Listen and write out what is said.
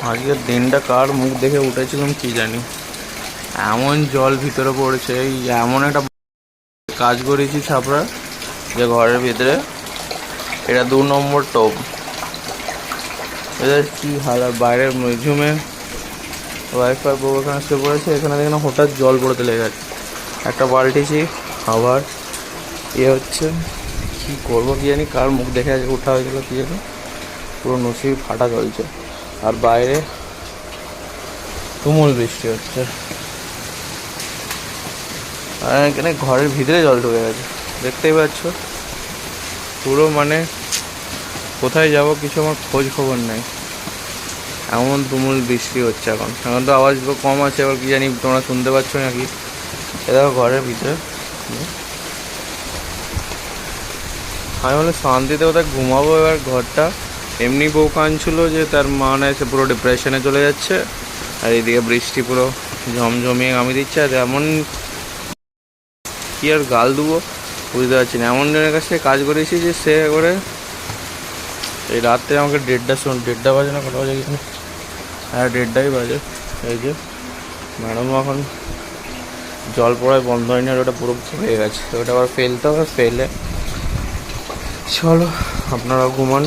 আজকের দিনটা কার মুখ দেখে উঠেছিলাম কি জানি, এমন জল ভিতরে পড়েছে। এমন একটা কাজ করেছি ছাপড়া যে ঘরের ভিতরে, এটা 2 নম্বর টোপ, এদের কি হালাত। বাইরের মিউজিয়ামে ওয়াইফাই বউ এখানে শুয়ে পড়েছে, এখানে দেখে না হঠাৎ জল পড়তে লেগে গেছে। একটা বালতিছি আবার হচ্ছে, কি করবো কি জানি, কার মুখ দেখে আজকে উঠা হয়েছিল কি জানি, পুরো নসিব ফাটা চলছে। আর বাইরে তুমুল বৃষ্টি হচ্ছে, আর এখানে ঘরের ভিতরে জল ঢুকে গেছে, দেখতেই পাচ্ছ। পুরো মানে কোথায় যাব কিছু আমার খোঁজ খবর নেই, এমন তুমুল বৃষ্টি হচ্ছে। এখন তো আওয়াজ কম আছে, এবার কি জানি তোমরা শুনতে পাচ্ছ নাকি। এ দেখো ঘরের ভিতরে, আমি বলে শান্তিতে কোথায় ঘুমাবো এবার ঘরটা। এমনি বউ কাঁদছিল যে তার মানে এসে পুরো ডিপ্রেশনে চলে যাচ্ছে, আর এইদিকে বৃষ্টি পুরো ঝমঝমিয়ে নামিয়ে দিচ্ছে। আর এমন কি আর গাল দেবো বুঝতে পারছি না, এমন জনের কাছ থেকে কাজ করেছি যে সে করে এই রাত্রে আমাকে 1:30 বাজে না, কটা বাজে এখানে, হ্যাঁ 1:30 বাজে। এই যে ম্যাডাম এখন জল পড়ায় বন্ধ হয়নি, আর ওটা পুরো হয়ে গেছে, ওটা আবার ফেলতে হবে। ফেলে চলো আপনারা ঘুমান।